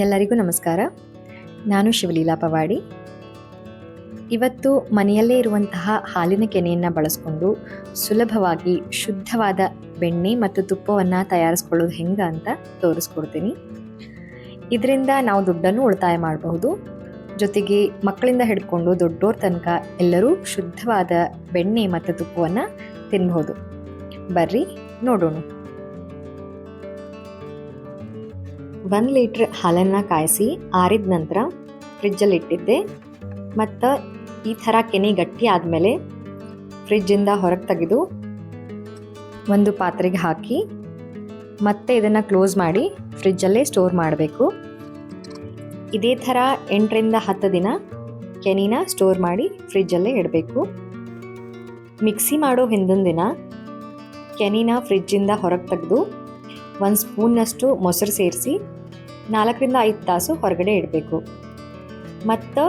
ಎಲ್ಲರಿಗೂ ನಮಸ್ಕಾರ. ನಾನು ಶಿವಲೀಲಾ ಪವಾಡಿ. ಇವತ್ತು ಮನೆಯಲ್ಲೇ ಇರುವಂತಹ ಹಾಲಿನ ಕೆನೆಯನ್ನು ಬಳಸ್ಕೊಂಡು ಸುಲಭವಾಗಿ ಶುದ್ಧವಾದ ಬೆಣ್ಣೆ ಮತ್ತು ತುಪ್ಪವನ್ನು ತಯಾರಿಸ್ಕೊಳ್ಳೋದು ಹೆಂಗೆ ಅಂತ ತೋರಿಸ್ಕೊಡ್ತೀನಿ. ಇದರಿಂದ ನಾವು ದುಡ್ಡನ್ನು ಉಳಿತಾಯ ಮಾಡಬಹುದು. ಜೊತೆಗೆ ಮಕ್ಕಳಿಂದ ಹಿಡ್ಕೊಂಡು ದೊಡ್ಡೋರ ತನಕ ಎಲ್ಲರೂ ಶುದ್ಧವಾದ ಬೆಣ್ಣೆ ಮತ್ತು ತುಪ್ಪವನ್ನು ತಿನ್ಬಹುದು. ಬರ್ರಿ ನೋಡೋಣ. 1 ಲೀಟ್ರ್ ಹಾಲನ್ನು ಕಾಯಿಸಿ ಆರಿದ ನಂತರ ಫ್ರಿಜ್ಜಲ್ಲಿ ಇಟ್ಟಿದ್ದೆ. ಮತ್ತು ಈ ಥರ ಕೆನೆ ಗಟ್ಟಿ ಆದಮೇಲೆ ಫ್ರಿಜ್ಜಿಂದ ಹೊರಗೆ ತೆಗೆದು ಒಂದು ಪಾತ್ರೆಗೆ ಹಾಕಿ ಮತ್ತೆ ಇದನ್ನು ಕ್ಲೋಸ್ ಮಾಡಿ ಫ್ರಿಜ್ಜಲ್ಲೇ ಸ್ಟೋರ್ ಮಾಡಬೇಕು. ಇದೇ ಥರ 8ರಿಂದ 10 ದಿನ ಕೆನೆನ ಸ್ಟೋರ್ ಮಾಡಿ ಫ್ರಿಜ್ಜಲ್ಲೇ ಇಡಬೇಕು. ಮಿಕ್ಸಿ ಮಾಡೋ ಹಿಂದಿನ ದಿನ ಕೆನೆನ ಫ್ರಿಜ್ಜಿಂದ ಹೊರಗೆ ತೆಗೆದು 1 ಸ್ಪೂನ್ನಷ್ಟು ಮೊಸರು ಸೇರಿಸಿ 4ರಿಂದ 5 ತಾಸು ಹೊರಗಡೆ ಇಡಬೇಕು. ಮತ್ತು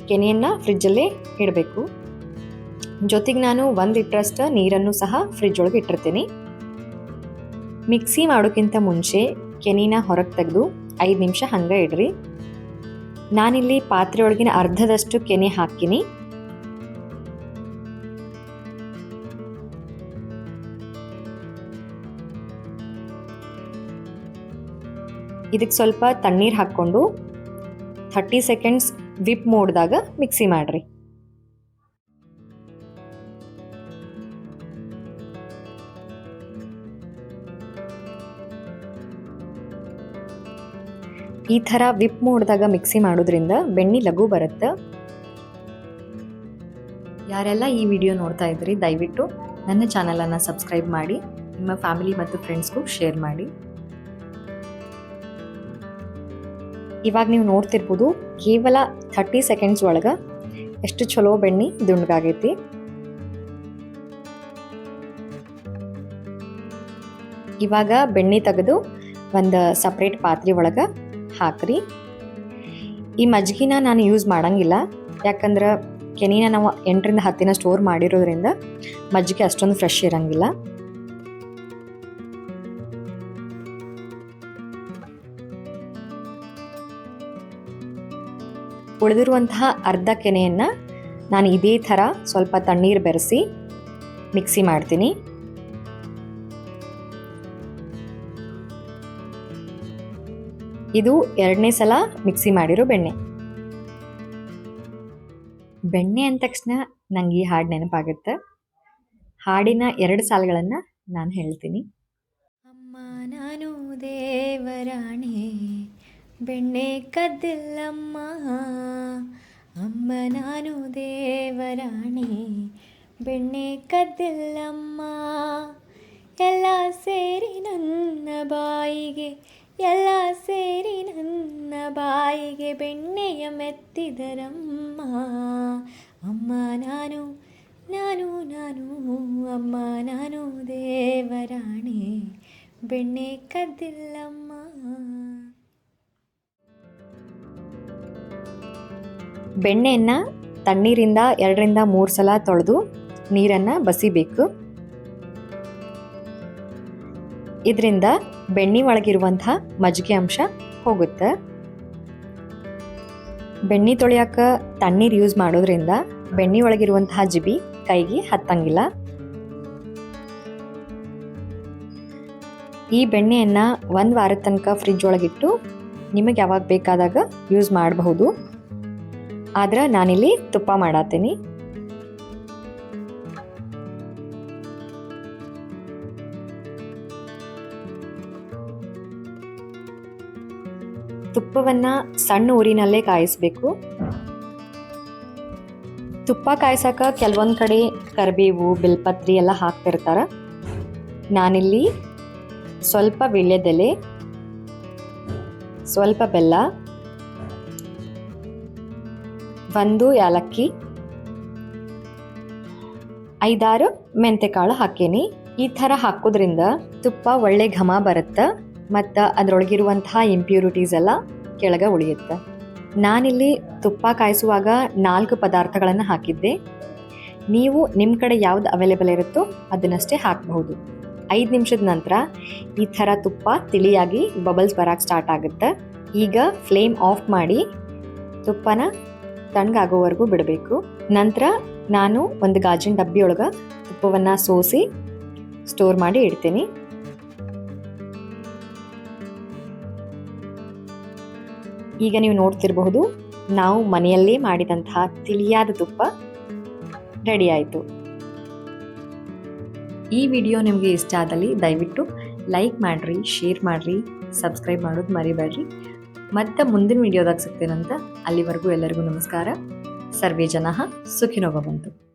ಕೆನೆಯನ್ನು ಫ್ರಿಜ್ಜಲ್ಲೇ ಇಡಬೇಕು. ಜೊತೆಗೆ ನಾನು 1 ಲೀಟ್ರಷ್ಟು ನೀರನ್ನು ಸಹ ಫ್ರಿಜ್ ಒಳಗೆ ಇಟ್ಟಿರ್ತೀನಿ. ಮಿಕ್ಸಿ ಮಾಡೋಕ್ಕಿಂತ ಮುಂಚೆ ಕೆನೆನ ಹೊರಗೆ ತೆಗೆದು 5 ನಿಮಿಷ ಹಂಗೆ ಇಡ್ರಿ. ನಾನಿಲ್ಲಿ ಪಾತ್ರೆ ಒಳಗಿನ ಅರ್ಧದಷ್ಟು ಕೆನೆ ಹಾಕಿನಿ. ಇದಕ್ಕೆ ಸ್ವಲ್ಪ ತಣ್ಣೀರು ಹಾಕ್ಕೊಂಡು 30 ಸೆಕೆಂಡ್ಸ್ ವಿಪ್ ಮೋಡ್ದಾಗ ಮಿಕ್ಸಿ ಮಾಡಿರಿ. ಈ ಥರ ವಿಪ್ ಮೋಡ್ದಾಗ ಮಿಕ್ಸಿ ಮಾಡೋದ್ರಿಂದ ಬೆಣ್ಣೆ ಲಘು ಬರುತ್ತೆ. ಯಾರೆಲ್ಲ ಈ ವಿಡಿಯೋ ನೋಡ್ತಾ ಇದ್ರಿ ದಯವಿಟ್ಟು ನನ್ನ ಚಾನಲನ್ನು ಸಬ್ಸ್ಕ್ರೈಬ್ ಮಾಡಿ, ನಿಮ್ಮ ಫ್ಯಾಮಿಲಿ ಮತ್ತು ಫ್ರೆಂಡ್ಸ್ಗೂ ಶೇರ್ ಮಾಡಿ. ಇವಾಗ ನೀವು ನೋಡ್ತಿರ್ಬೋದು ಕೇವಲ 30 ಸೆಕೆಂಡ್ಸ್ ಒಳಗೆ ಎಷ್ಟು ಚಲೋ ಬೆಣ್ಣೆ ದುಂಡಗಾಗೈತಿ. ಇವಾಗ ಬೆಣ್ಣೆ ತೆಗೆದು ಒಂದು ಸಪ್ರೇಟ್ ಪಾತ್ರೆ ಒಳಗೆ ಹಾಕ್ರಿ. ಈ ಮಜ್ಜಿಗೆನ ನಾನು ಯೂಸ್ ಮಾಡಂಗಿಲ್ಲ, ಯಾಕಂದ್ರೆ ಕೆನೆನ ನಾವು 8ರಿಂದ 10 ದಿನ ಸ್ಟೋರ್ ಮಾಡಿರೋದ್ರಿಂದ ಮಜ್ಜಿಗೆ ಅಷ್ಟೊಂದು ಫ್ರೆಶ್ ಇರಂಗಿಲ್ಲ. ಉಳಿದಿರುವಂತಹ ಅರ್ಧ ಕೆನೆಯನ್ನು ನಾನು ಇದೇ ಥರ ಸ್ವಲ್ಪ ತಣ್ಣೀರು ಬೆರೆಸಿ ಮಿಕ್ಸಿ ಮಾಡ್ತೀನಿ. ಇದು 2ನೇ ಸಲ ಮಿಕ್ಸಿ ಮಾಡಿರೋ ಬೆಣ್ಣೆ. ಬೆಣ್ಣೆ ಅಂದ ತಕ್ಷಣ ನಂಗೆ ಈ ಹಾಡು ನೆನಪಾಗುತ್ತೆ. ಹಾಡಿನ 2 ಸಾಲುಗಳನ್ನು ನಾನು ಹೇಳ್ತೀನಿ. ಅಮ್ಮ ನಾನು ದೇವರಾಣೆ ಬೆಣ್ಣೆ ಕದ್ದಿಲ್ಲಮ್ಮ, ಅಮ್ಮ ನಾನು ದೇವರಾಣೆ ಬೆಣ್ಣೆ ಕದ್ದಿಲ್ಲಮ್ಮ, ಎಲ್ಲ ಸೇರಿ ನನ್ನ ಬಾಯಿಗೆ, ಎಲ್ಲ ಸೇರಿ ನನ್ನ ಬಾಯಿಗೆ ಬೆಣ್ಣೆಯ ಮೆತ್ತಿದರಮ್ಮ, ಅಮ್ಮ ನಾನು ನಾನು ನಾನು ಅಮ್ಮ ನಾನು ದೇವರಾಣೆ ಬೆಣ್ಣೆ ಕದ್ದಿಲ್ಲಮ್ಮ. ಬೆಣ್ಣೆಯನ್ನು ತಣ್ಣೀರಿಂದ 2ರಿಂದ 3 ಸಲ ತೊಳೆದು ನೀರನ್ನು ಬಸಿಬೇಕು. ಇದರಿಂದ ಬೆಣ್ಣೆ ಒಳಗಿರುವಂತಹ ಮಜ್ಜಿಗೆ ಅಂಶ ಹೋಗುತ್ತೆ. ಬೆಣ್ಣೆ ತೊಳೆಯೋಕೆ ತಣ್ಣೀರು ಯೂಸ್ ಮಾಡೋದ್ರಿಂದ ಬೆಣ್ಣೆ ಒಳಗಿರುವಂತಹ ಜಿಬಿ ಕೈಗೆ ಹತ್ತಂಗಿಲ್ಲ. ಈ ಬೆಣ್ಣೆಯನ್ನು 1 ವಾರದ ತನಕ ಫ್ರಿಜ್ ಒಳಗಿಟ್ಟು ನಿಮಗೆ ಯಾವಾಗ ಬೇಕಾದಾಗ ಯೂಸ್ ಮಾಡಬಹುದು. ಆದ್ರೆ ನಾನಿಲ್ಲಿ ತುಪ್ಪ ಮಾಡತ್ತೀನಿ. ತುಪ್ಪವನ್ನು ಸಣ್ಣ ಊರಿನಲ್ಲೇ ಕಾಯಿಸಬೇಕು. ತುಪ್ಪ ಕಾಯಿಸಕ ಕೆಲವೊಂದು ಕಡೆ ಕರಿಬೇವು, ಬಿಲ್ಪತ್ರಿ ಎಲ್ಲ ಹಾಕ್ತಿರ್ತಾರೆ. ನಾನಿಲ್ಲಿ ಸ್ವಲ್ಪ ವೀಳ್ಯದೆಲೆ, ಸ್ವಲ್ಪ ಬೆಲ್ಲ, 1 ಏಲಕ್ಕಿ, 5-6 ಮೆಂತೆಕಾಳು ಹಾಕೀನಿ. ಈ ಥರ ಹಾಕೋದ್ರಿಂದ ತುಪ್ಪ ಒಳ್ಳೆ ಘಮ ಬರುತ್ತೆ ಮತ್ತು ಅದರೊಳಗಿರುವಂತಹ ಇಂಪ್ಯೂರಿಟೀಸ್ ಎಲ್ಲ ಕೆಳಗೆ ಉಳಿಯುತ್ತೆ. ನಾನಿಲ್ಲಿ ತುಪ್ಪ ಕಾಯಿಸುವಾಗ 4 ಪದಾರ್ಥಗಳನ್ನು ಹಾಕಿದ್ದೆ. ನೀವು ನಿಮ್ಮ ಕಡೆ ಯಾವ್ದು ಅವೈಲೇಬಲ್ ಇರುತ್ತೋ ಅದನ್ನಷ್ಟೇ ಹಾಕಬಹುದು. 5 ನಿಮಿಷದ ನಂತರ ಈ ಥರ ತುಪ್ಪ ತಿಳಿಯಾಗಿ ಬಬಲ್ಸ್ ಬರೋಕ್ಕೆ ಸ್ಟಾರ್ಟ್ ಆಗುತ್ತೆ. ಈಗ ಫ್ಲೇಮ್ ಆಫ್ ಮಾಡಿ ತುಪ್ಪನ ತಣ್ಣಗಾಗೋವರೆಗೂ ಬಿಡಬೇಕು. ನಂತರ ನಾನು ಒಂದು ಗಾಜಿನ ಡಬ್ಬಿಯೊಳಗೆ ತುಪ್ಪವನ್ನು ಸೋಸಿ ಸ್ಟೋರ್ ಮಾಡಿ ಇಡ್ತೀನಿ. ಈಗ ನೀವು ನೋಡ್ತಿರಬಹುದು, ನಾವು ಮನೆಯಲ್ಲೇ ಮಾಡಿದಂತಹ ತಿಳಿಯಾದ ತುಪ್ಪ ರೆಡಿ ಆಯಿತು. ಈ ವಿಡಿಯೋ ನಿಮಗೆ ಇಷ್ಟ ಆದಲ್ಲಿ ದಯವಿಟ್ಟು ಲೈಕ್ ಮಾಡಿರಿ, ಶೇರ್ ಮಾಡಿರಿ, ಸಬ್ಸ್ಕ್ರೈಬ್ ಮಾಡೋದು ಮರಿಬೇಡ್ರಿ. ಮತ್ತೆ ಮುಂದಿನ ವಿಡಿಯೋದಾಗ ಸಿಗ್ತೇನಂತ. ಅಲ್ಲಿವರೆಗೂ ಎಲ್ಲರಿಗೂ ನಮಸ್ಕಾರ. ಸರ್ವೇ ಜನಃ ಸುಖಿನೋ ಭವಂತು.